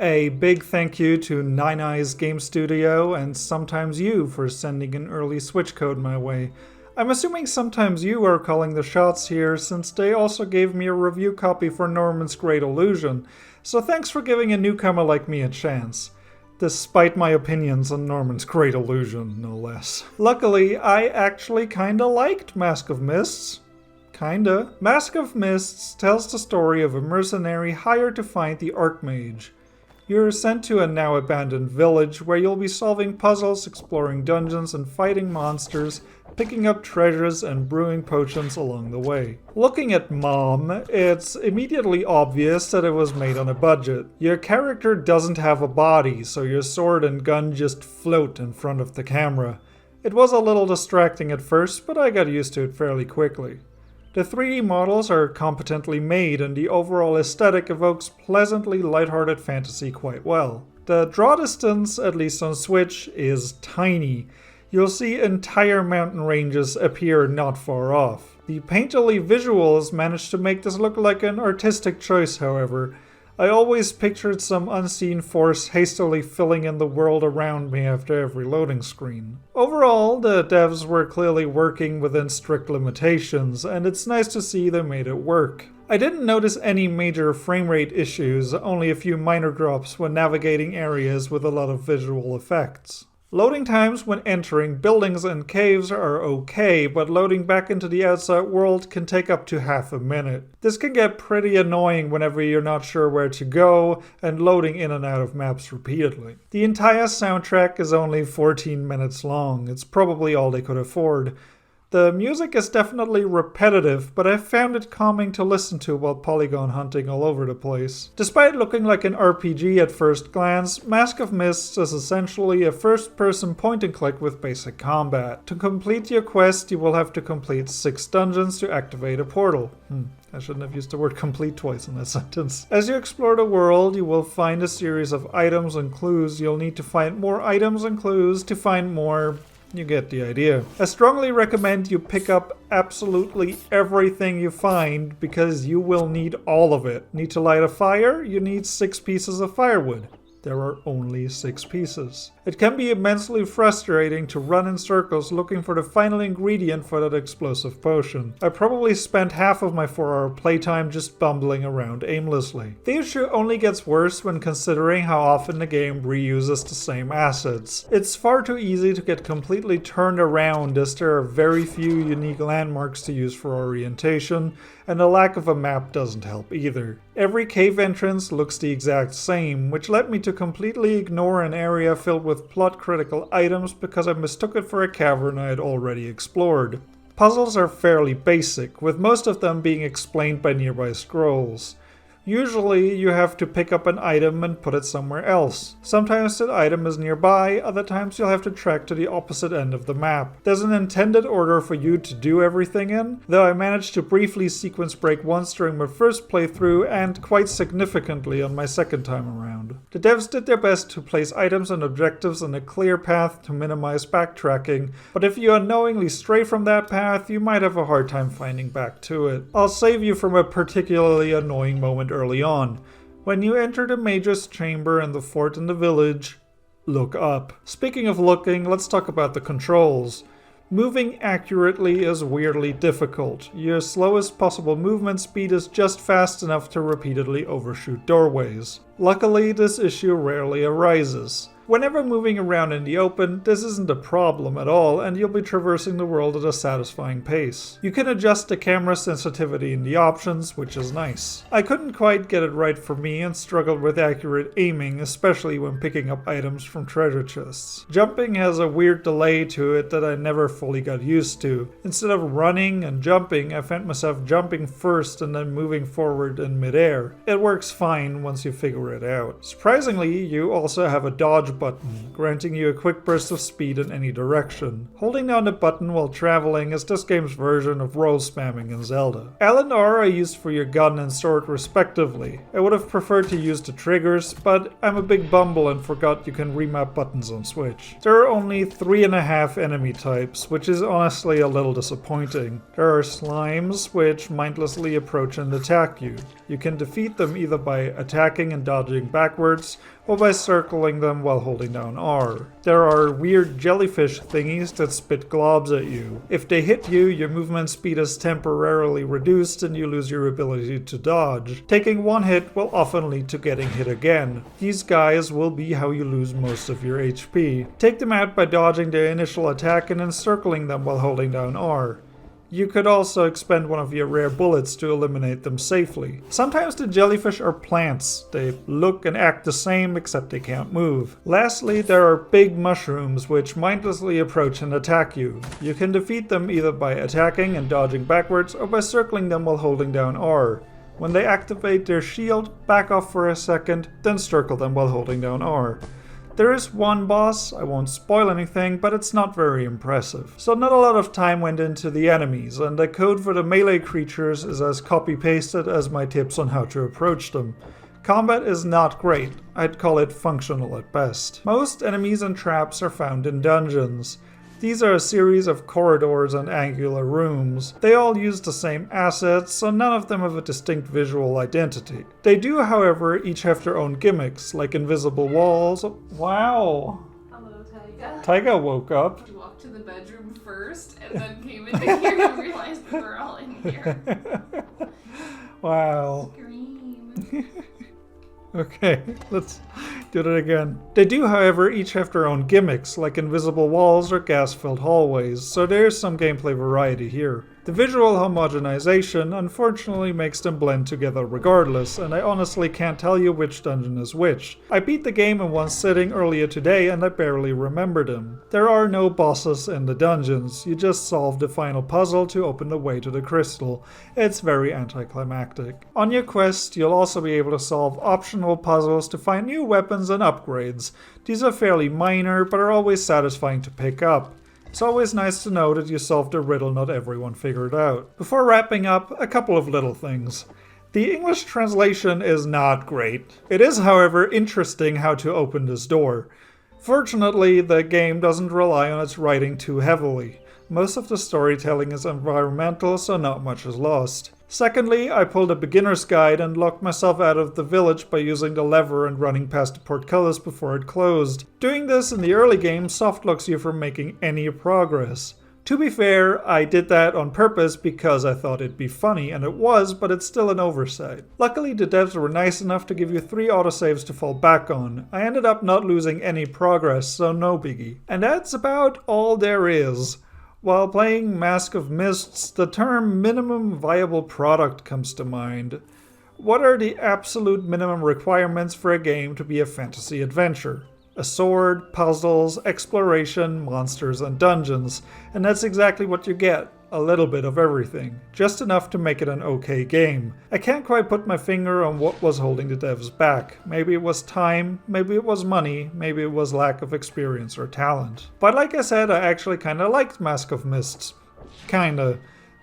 A big thank you to Nine Eyes Game Studio and Sometimes You for sending an early Switch code my way. I'm assuming Sometimes You are calling the shots here since they also gave me a review copy for Norman's Great Illusion, so thanks for giving a newcomer like me a chance. Despite my opinions on Norman's Great Illusion, no less. Luckily, I actually kinda liked Mask of Mists. Kinda. Mask of Mists tells the story of a mercenary hired to find the Archmage. You're sent to a now abandoned village where you'll be solving puzzles, exploring dungeons, and fighting monsters, picking up treasures and brewing potions along the way. Looking at Mom, it's immediately obvious that it was made on a budget. Your character doesn't have a body, so your sword and gun just float in front of the camera. It was a little distracting at first, but I got used to it fairly quickly. The 3D models are competently made and the overall aesthetic evokes pleasantly lighthearted fantasy quite well. The draw distance, at least on Switch, is tiny. You'll see entire mountain ranges appear not far off. The painterly visuals managed to make this look like an artistic choice, however. I always pictured some unseen force hastily filling in the world around me after every loading screen. Overall, the devs were clearly working within strict limitations, and it's nice to see they made it work. I didn't notice any major frame rate issues, only a few minor drops when navigating areas with a lot of visual effects. Loading times when entering buildings and caves are okay, but loading back into the outside world can take up to half a minute. This can get pretty annoying whenever you're not sure where to go and loading in and out of maps repeatedly. The entire soundtrack is only 14 minutes long. It's probably all they could afford. The music is definitely repetitive, but I found it calming to listen to while polygon hunting all over the place. Despite looking like an RPG at first glance, Mask of Mists is essentially a first-person point-and-click with basic combat. To complete your quest, you will have to complete 6 dungeons to activate a portal. I shouldn't have used the word complete twice in that sentence. As you explore the world, you will find a series of items and clues. You'll need to find more items and clues to find more. You get the idea. I strongly recommend you pick up absolutely everything you find because you will need all of it. Need to light a fire? You need 6 pieces of firewood. There are only 6 pieces. It can be immensely frustrating to run in circles looking for the final ingredient for that explosive potion. I probably spent half of my 4-hour playtime just bumbling around aimlessly. The issue only gets worse when considering how often the game reuses the same assets. It's far too easy to get completely turned around as there are very few unique landmarks to use for orientation, and the lack of a map doesn't help either. Every cave entrance looks the exact same, which led me to completely ignore an area filled with plot-critical items because I mistook it for a cavern I had already explored. Puzzles are fairly basic, with most of them being explained by nearby scrolls. Usually, you have to pick up an item and put it somewhere else. Sometimes that item is nearby, other times you'll have to trek to the opposite end of the map. There's an intended order for you to do everything in, though I managed to briefly sequence break once during my first playthrough and quite significantly on my second time around. The devs did their best to place items and objectives in a clear path to minimize backtracking, but if you unknowingly stray from that path, you might have a hard time finding back to it. I'll save you from a particularly annoying moment early on. When you enter the Mage's Chamber and the fort in the village, look up. Speaking of looking, let's talk about the controls. Moving accurately is weirdly difficult. Your slowest possible movement speed is just fast enough to repeatedly overshoot doorways. Luckily, this issue rarely arises. Whenever moving around in the open, this isn't a problem at all, and you'll be traversing the world at a satisfying pace. You can adjust the camera sensitivity in the options, which is nice. I couldn't quite get it right for me and struggled with accurate aiming, especially when picking up items from treasure chests. Jumping has a weird delay to it that I never fully got used to. Instead of running and jumping, I found myself jumping first and then moving forward in midair. It works fine once you figure it out. Surprisingly, you also have a dodge button, granting you a quick burst of speed in any direction. Holding down the button while traveling is this game's version of roll spamming in Zelda. L and R are used for your gun and sword respectively. I would have preferred to use the triggers, but I'm a big bumble and forgot you can remap buttons on Switch. There are only 3.5 enemy types, which is honestly a little disappointing. There are slimes, which mindlessly approach and attack you. You can defeat them either by attacking and dodging backwards, or by circling them while holding down R. There are weird jellyfish thingies that spit globs at you. If they hit you, your movement speed is temporarily reduced and you lose your ability to dodge. Taking one hit will often lead to getting hit again. These guys will be how you lose most of your HP. Take them out by dodging their initial attack and then circling them while holding down R. You could also expend one of your rare bullets to eliminate them safely. Sometimes the jellyfish are plants. They look and act the same except they can't move. Lastly, there are big mushrooms which mindlessly approach and attack you. You can defeat them either by attacking and dodging backwards or by circling them while holding down R. When they activate their shield, back off for a second, then circle them while holding down R. There is one boss, I won't spoil anything, but it's not very impressive. So not a lot of time went into the enemies, and the code for the melee creatures is as copy-pasted as my tips on how to approach them. Combat is not great, I'd call it functional at best. Most enemies and traps are found in dungeons. These are a series of corridors and angular rooms. They all use the same assets, so none of them have a distinct visual identity. They do, however, each have their own gimmicks, like invisible walls. Wow! Hello, Taiga. Taiga woke up. You walked to the bedroom first, and then came into here and realized we were all in here. Wow. Scream. Okay, let's do that again. They do, however, each have their own gimmicks, like invisible walls or gas-filled hallways, so there's some gameplay variety here. The visual homogenization unfortunately makes them blend together regardless, and I honestly can't tell you which dungeon is which. I beat the game in one sitting earlier today and I barely remembered him. There are no bosses in the dungeons, you just solve the final puzzle to open the way to the crystal. It's very anticlimactic. On your quest, you'll also be able to solve optional puzzles to find new weapons and upgrades. These are fairly minor, but are always satisfying to pick up. It's always nice to know that you solved a riddle not everyone figured out. Before wrapping up, a couple of little things. The English translation is not great. It is, however, interesting how to open this door. Fortunately, the game doesn't rely on its writing too heavily. Most of the storytelling is environmental, so not much is lost. Secondly, I pulled a beginner's guide and locked myself out of the village by using the lever and running past the portcullis before it closed. Doing this in the early game softlocks you from making any progress. To be fair, I did that on purpose because I thought it'd be funny, and it was, but it's still an oversight. Luckily, the devs were nice enough to give you 3 autosaves to fall back on. I ended up not losing any progress, so no biggie. And that's about all there is. While playing Mask of Mists, the term minimum viable product comes to mind. What are the absolute minimum requirements for a game to be a fantasy adventure? A sword, puzzles, exploration, monsters, and dungeons. And that's exactly what you get. A little bit of everything. Just enough to make it an okay game. I can't quite put my finger on what was holding the devs back. Maybe it was time, maybe it was money, maybe it was lack of experience or talent. But like I said, I actually kinda liked Mask of Mists. Kinda.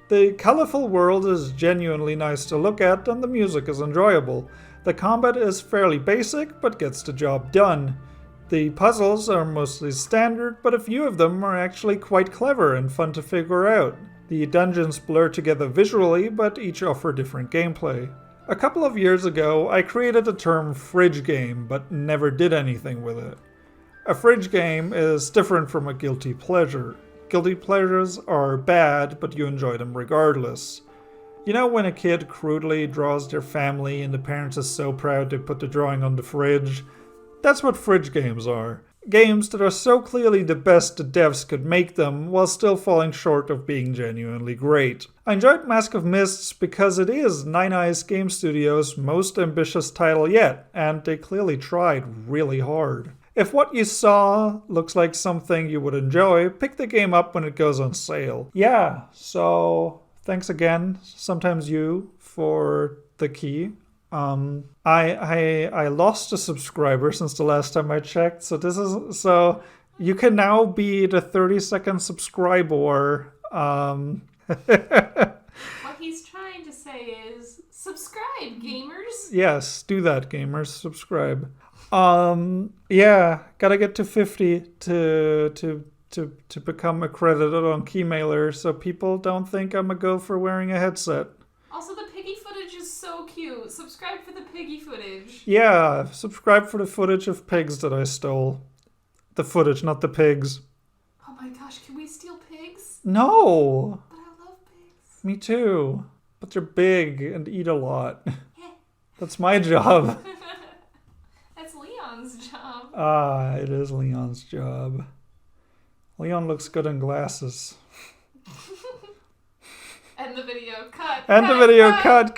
The colorful world is genuinely nice to look at and the music is enjoyable. The combat is fairly basic, but gets the job done. The puzzles are mostly standard, but a few of them are actually quite clever and fun to figure out. The dungeons blur together visually, but each offer different gameplay. A couple of years ago, I created the term fridge game, but never did anything with it. A fridge game is different from a guilty pleasure. Guilty pleasures are bad, but you enjoy them regardless. You know when a kid crudely draws their family and the parents are so proud they put the drawing on the fridge? That's what fridge games are. Games that are so clearly the best the devs could make them, while still falling short of being genuinely great. I enjoyed Mask of Mists because it is Nine Eyes Game Studio's most ambitious title yet, and they clearly tried really hard. If what you saw looks like something you would enjoy, pick the game up when it goes on sale. Yeah, so thanks again, sometimes you, for the key. I lost a subscriber since the last time I checked, so you can now be the 30-second subscriber. What he's trying to say is subscribe, gamers. Yes, do that, gamers. Subscribe. Yeah, gotta get to 50 to become accredited on Keymailer, so people don't think I'm a gopher wearing a headset. Also, the piggy footage is so cute. Subscribe for the piggy footage. Yeah, subscribe for the footage of pigs that I stole. The footage, not the pigs. Oh my gosh, can we steal pigs? No! But I love pigs. Me too. But they're big and eat a lot. That's my job. That's Leon's job. Ah, it is Leon's job. Leon looks good in glasses. End the video. Cut. End the video. Cut.